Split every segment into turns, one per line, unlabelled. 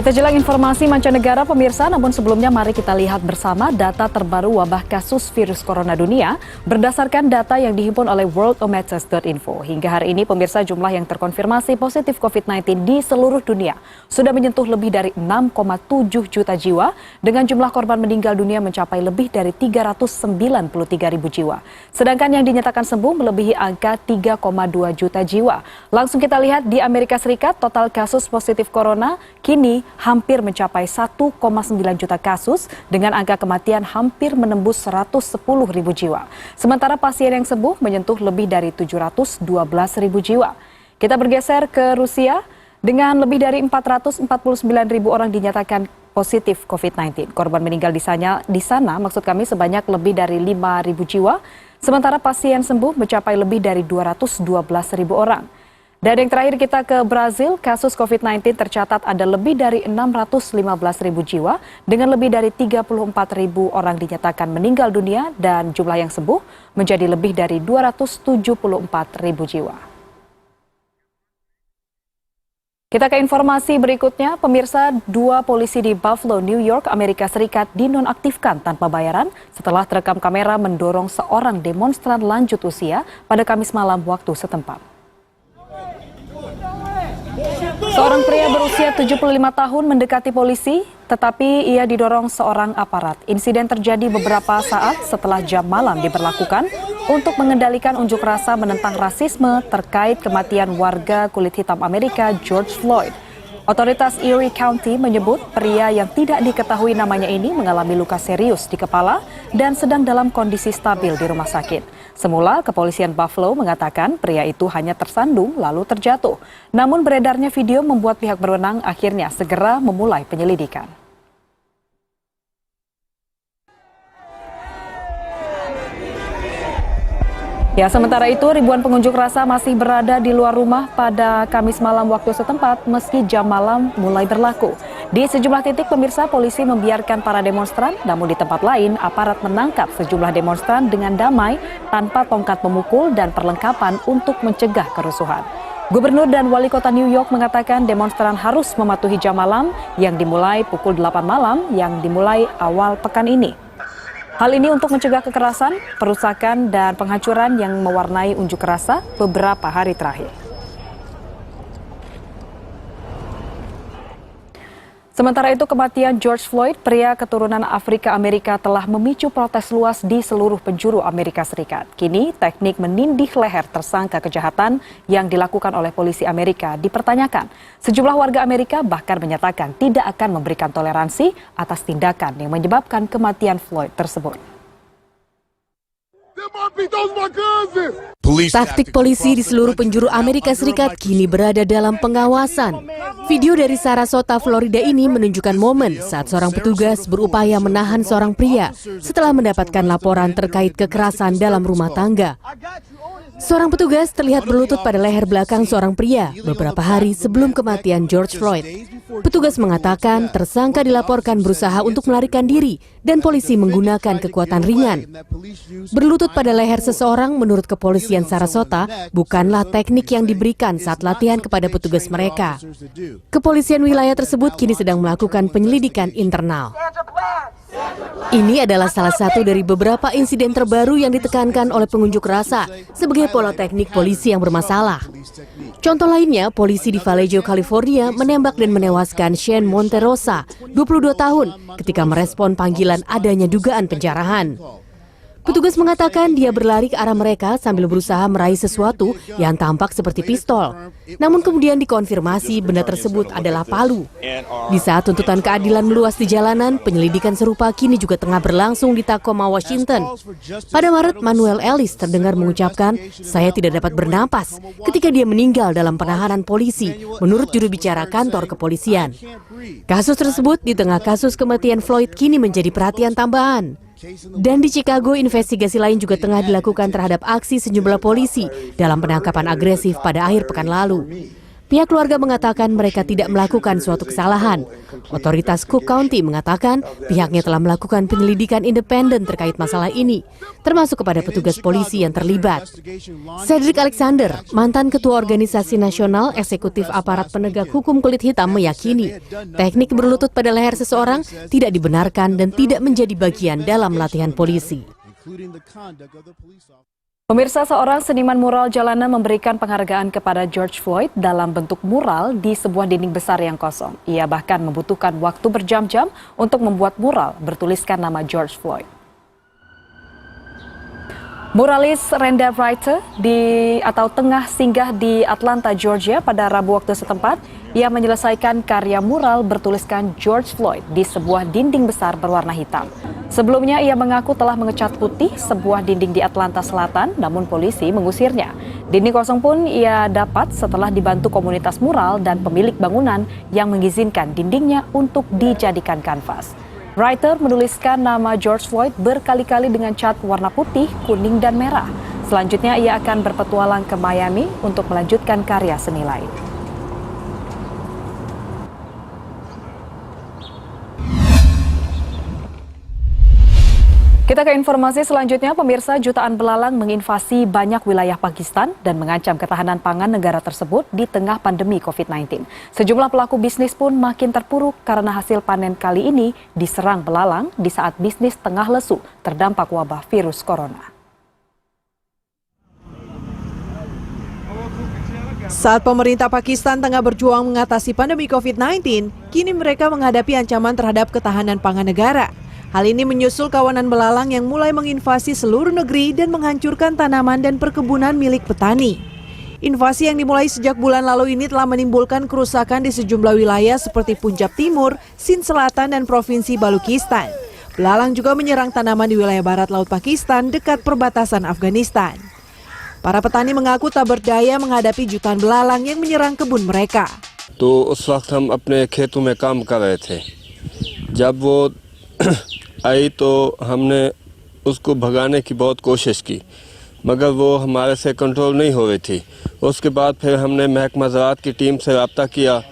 Kita jelang informasi mancanegara pemirsa, namun sebelumnya mari kita lihat bersama data terbaru wabah kasus virus corona dunia berdasarkan data yang dihimpun oleh worldometers.info. Hingga hari ini pemirsa, jumlah yang terkonfirmasi positif COVID-19 di seluruh dunia sudah menyentuh lebih dari 6,7 juta jiwa dengan jumlah korban meninggal dunia mencapai lebih dari 393 ribu jiwa. Sedangkan yang dinyatakan sembuh melebihi angka 3,2 juta jiwa. Langsung kita lihat di Amerika Serikat, total kasus positif corona kini hampir mencapai 1,9 juta kasus dengan angka kematian hampir menembus 110 ribu jiwa. Sementara pasien yang sembuh menyentuh lebih dari 712 ribu jiwa. Kita bergeser ke Rusia dengan lebih dari 449 ribu orang dinyatakan positif COVID-19. Korban meninggal di sana maksud kami sebanyak lebih dari 5 ribu jiwa. Sementara pasien sembuh mencapai lebih dari 212 ribu orang. Dan yang terakhir kita ke Brazil, kasus COVID-19 tercatat ada lebih dari 615 ribu jiwa dengan lebih dari 34 ribu orang dinyatakan meninggal dunia dan jumlah yang sembuh menjadi lebih dari 274 ribu jiwa. Kita ke informasi berikutnya, pemirsa, 2 polisi di Buffalo, New York, Amerika Serikat dinonaktifkan tanpa bayaran setelah terekam kamera mendorong seorang demonstran lanjut usia pada Kamis malam waktu setempat. Seorang pria berusia 75 tahun mendekati polisi, tetapi ia didorong seorang aparat. Insiden terjadi beberapa saat setelah jam malam diberlakukan untuk mengendalikan unjuk rasa menentang rasisme terkait kematian warga kulit hitam Amerika George Floyd. Otoritas Erie County menyebut pria yang tidak diketahui namanya ini mengalami luka serius di kepala dan sedang dalam kondisi stabil di rumah sakit. Semula, kepolisian Buffalo mengatakan pria itu hanya tersandung lalu terjatuh. Namun beredarnya video membuat pihak berwenang akhirnya segera memulai penyelidikan. Ya, sementara itu ribuan pengunjuk rasa masih berada di luar rumah pada Kamis malam waktu setempat meski jam malam mulai berlaku. Di sejumlah titik pemirsa, polisi membiarkan para demonstran, namun di tempat lain aparat menangkap sejumlah demonstran dengan damai tanpa tongkat pemukul dan perlengkapan untuk mencegah kerusuhan. Gubernur dan wali kota New York mengatakan demonstran harus mematuhi jam malam yang dimulai pukul 8 malam yang dimulai awal pekan ini. Hal ini untuk mencegah kekerasan, perusakan, dan penghancuran yang mewarnai unjuk rasa beberapa hari terakhir. Sementara itu, kematian George Floyd, pria keturunan Afrika Amerika, telah memicu protes luas di seluruh penjuru Amerika Serikat. Kini, teknik menindih leher tersangka kejahatan yang dilakukan oleh polisi Amerika dipertanyakan. Sejumlah warga Amerika bahkan menyatakan tidak akan memberikan toleransi atas tindakan yang menyebabkan kematian Floyd tersebut.
Taktik polisi di seluruh penjuru Amerika Serikat kini berada dalam pengawasan. Video dari Sarasota, Florida ini menunjukkan momen saat seorang petugas berupaya menahan seorang pria setelah mendapatkan laporan terkait kekerasan dalam rumah tangga. Seorang petugas terlihat berlutut pada leher belakang seorang pria beberapa hari sebelum kematian George Floyd. Petugas mengatakan tersangka dilaporkan berusaha untuk melarikan diri dan polisi menggunakan kekuatan ringan. Berlutut pada leher seseorang menurut kepolisian Sarasota bukanlah teknik yang diberikan saat latihan kepada petugas mereka. Kepolisian wilayah tersebut kini sedang melakukan penyelidikan internal. Ini adalah salah satu dari beberapa insiden terbaru yang ditekankan oleh pengunjuk rasa sebagai pola teknik polisi yang bermasalah. Contoh lainnya, polisi di Vallejo, California menembak dan menewaskan Shane Monterosa, 22 tahun, ketika merespon panggilan adanya dugaan penjarahan. Petugas mengatakan dia berlari ke arah mereka sambil berusaha meraih sesuatu yang tampak seperti pistol. Namun kemudian dikonfirmasi benda tersebut adalah palu. Di saat tuntutan keadilan meluas di jalanan, penyelidikan serupa kini juga tengah berlangsung di Tacoma, Washington. Pada Maret, Manuel Ellis terdengar mengucapkan, "Saya tidak dapat bernapas," ketika dia meninggal dalam penahanan polisi, menurut juru bicara kantor kepolisian. Kasus tersebut di tengah kasus kematian Floyd kini menjadi perhatian tambahan. Dan di Chicago, investigasi lain juga tengah dilakukan terhadap aksi sejumlah polisi dalam penangkapan agresif pada akhir pekan lalu. Pihak keluarga mengatakan mereka tidak melakukan suatu kesalahan. Otoritas Cook County mengatakan pihaknya telah melakukan penyelidikan independen terkait masalah ini, termasuk kepada petugas polisi yang terlibat. Cedric Alexander, mantan Ketua Organisasi Nasional Eksekutif Aparat Penegak Hukum Kulit Hitam, meyakini teknik berlutut pada leher seseorang tidak dibenarkan dan tidak menjadi bagian dalam latihan polisi.
Pemirsa, seorang seniman mural jalanan memberikan penghargaan kepada George Floyd dalam bentuk mural di sebuah dinding besar yang kosong. Ia bahkan membutuhkan waktu berjam-jam untuk membuat mural bertuliskan nama George Floyd. Muralis Renda Writer tengah singgah di Atlanta, Georgia pada Rabu waktu setempat. Ia menyelesaikan karya mural bertuliskan George Floyd di sebuah dinding besar berwarna hitam. Sebelumnya ia mengaku telah mengecat putih sebuah dinding di Atlanta Selatan, namun polisi mengusirnya. Dinding kosong pun ia dapat setelah dibantu komunitas mural dan pemilik bangunan yang mengizinkan dindingnya untuk dijadikan kanvas. Writer menuliskan nama George Floyd berkali-kali dengan cat warna putih, kuning, dan merah. Selanjutnya ia akan berpetualang ke Miami untuk melanjutkan karya seni lain. Kita ke informasi selanjutnya, pemirsa. Jutaan belalang menginvasi banyak wilayah Pakistan dan mengancam ketahanan pangan negara tersebut di tengah pandemi COVID-19. Sejumlah pelaku bisnis pun makin terpuruk karena hasil panen kali ini diserang belalang di saat bisnis tengah lesu terdampak wabah virus corona.
Saat pemerintah Pakistan tengah berjuang mengatasi pandemi COVID-19, kini mereka menghadapi ancaman terhadap ketahanan pangan negara. Hal ini menyusul kawanan belalang yang mulai menginvasi seluruh negeri dan menghancurkan tanaman dan perkebunan milik petani. Invasi yang dimulai sejak bulan lalu ini telah menimbulkan kerusakan di sejumlah wilayah seperti Punjab Timur, Sindh Selatan, dan Provinsi Balochistan. Belalang juga menyerang tanaman di wilayah barat laut Pakistan dekat perbatasan Afghanistan. Para petani mengaku tak berdaya menghadapi jutaan belalang yang menyerang kebun mereka.
तो उस वक्त हम अपने खेतों में काम कर रहे थे। जब वो आई तो हमने उसको भगाने की बहुत कोशिश की, मगर वो हमारे से कंट्रोल नहीं हो रही थी। उसके बाद फिर हमने महकमा ज़राअत की टीम से रब्ता किया।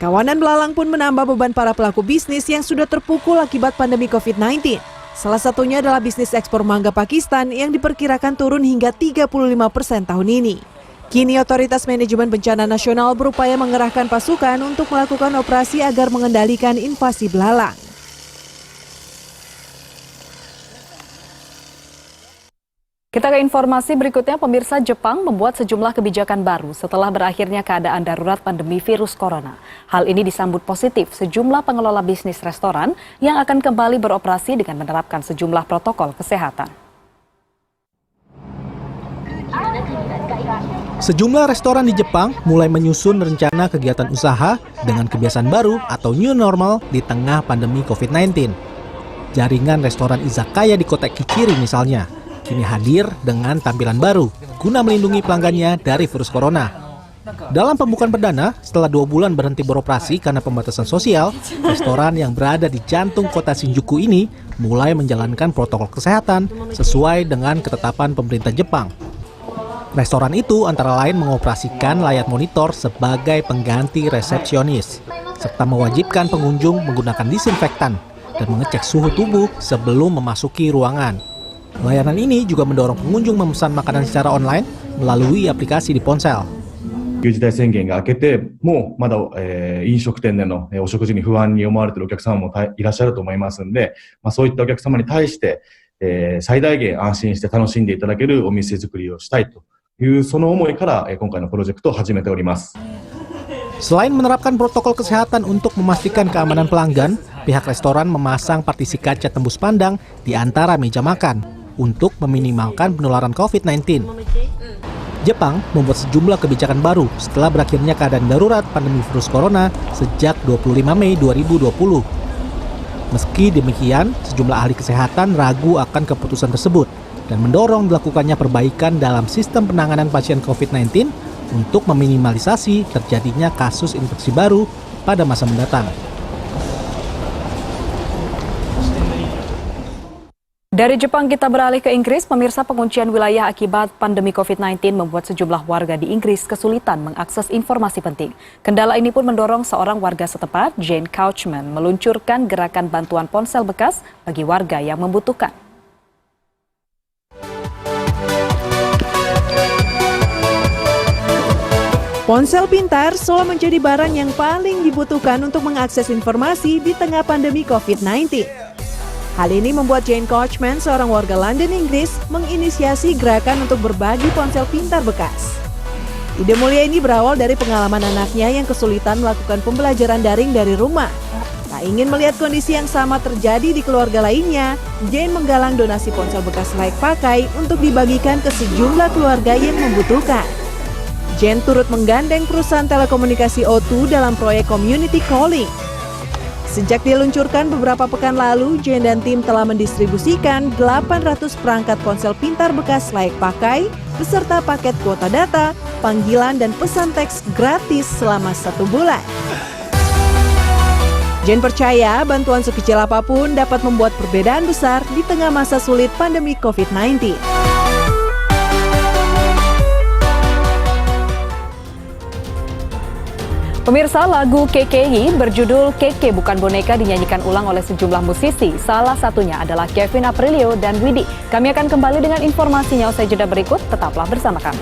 Kawanan belalang pun menambah beban para pelaku bisnis yang sudah terpukul akibat pandemi COVID-19. Salah satunya adalah bisnis ekspor mangga Pakistan yang diperkirakan turun hingga 35% tahun ini. Kini Otoritas Manajemen Bencana Nasional berupaya mengerahkan pasukan untuk melakukan operasi agar mengendalikan invasi belalang.
Kita ke informasi berikutnya, pemirsa. Jepang membuat sejumlah kebijakan baru setelah berakhirnya keadaan darurat pandemi virus corona. Hal ini disambut positif sejumlah pengelola bisnis restoran yang akan kembali beroperasi dengan menerapkan sejumlah protokol kesehatan.
Sejumlah restoran di Jepang mulai menyusun rencana kegiatan usaha dengan kebiasaan baru atau new normal di tengah pandemi COVID-19. Jaringan restoran izakaya di kota Kichiri misalnya kini hadir dengan tampilan baru guna melindungi pelanggannya dari virus corona. Dalam pembukaan perdana, setelah 2 bulan berhenti beroperasi karena pembatasan sosial, restoran yang berada di jantung kota Shinjuku ini mulai menjalankan protokol kesehatan sesuai dengan ketetapan pemerintah Jepang. Restoran itu antara lain mengoperasikan layar monitor sebagai pengganti resepsionis, serta mewajibkan pengunjung menggunakan disinfektan dan mengecek suhu tubuh sebelum memasuki ruangan. Layanan ini juga mendorong pengunjung memesan makanan secara online melalui aplikasi di ponsel.
緊急事態宣言が明けてもまだ、飲食店での、お食事に不安に思われているお客様もいらっしゃると思いますので、そういったお客様に対して、最大限安心して楽しんでいただけるお店作りをしたいというその思いから、今回のプロジェクトを始めております。
Selain menerapkan protokol kesehatan untuk memastikan keamanan pelanggan, pihak restoran memasang partisi kaca tembus pandang di antara meja makan untuk meminimalkan penularan COVID-19. Jepang membuat sejumlah kebijakan baru setelah berakhirnya keadaan darurat pandemi virus corona sejak 25 Mei 2020. Meski demikian, sejumlah ahli kesehatan ragu akan keputusan tersebut dan mendorong dilakukannya perbaikan dalam sistem penanganan pasien COVID-19 untuk meminimalisasi terjadinya kasus infeksi baru pada masa mendatang.
Dari Jepang kita beralih ke Inggris, pemirsa. Penguncian wilayah akibat pandemi COVID-19 membuat sejumlah warga di Inggris kesulitan mengakses informasi penting. Kendala ini pun mendorong seorang warga setempat, Jane Couchman, meluncurkan gerakan bantuan ponsel bekas bagi warga yang membutuhkan.
Ponsel pintar selalu menjadi barang yang paling dibutuhkan untuk mengakses informasi di tengah pandemi COVID-19. Hal ini membuat Jane Couchman, seorang warga London, Inggris, menginisiasi gerakan untuk berbagi ponsel pintar bekas. Ide mulia ini berawal dari pengalaman anaknya yang kesulitan melakukan pembelajaran daring dari rumah. Tak ingin melihat kondisi yang sama terjadi di keluarga lainnya, Jane menggalang donasi ponsel bekas layak pakai untuk dibagikan ke sejumlah keluarga yang membutuhkan. Jane turut menggandeng perusahaan telekomunikasi O2 dalam proyek Community Calling. Sejak diluncurkan beberapa pekan lalu, Jane dan tim telah mendistribusikan 800 perangkat ponsel pintar bekas layak pakai, beserta paket kuota data, panggilan, dan pesan teks gratis selama 1 bulan. Jane percaya bantuan sekecil apapun dapat membuat perbedaan besar di tengah masa sulit pandemi COVID-19.
Pemirsa, lagu KKI berjudul Keke Bukan Boneka dinyanyikan ulang oleh sejumlah musisi. Salah satunya adalah Kevin Aprilio dan Widi. Kami akan kembali dengan informasinya usai jeda berikut. Tetaplah bersama kami.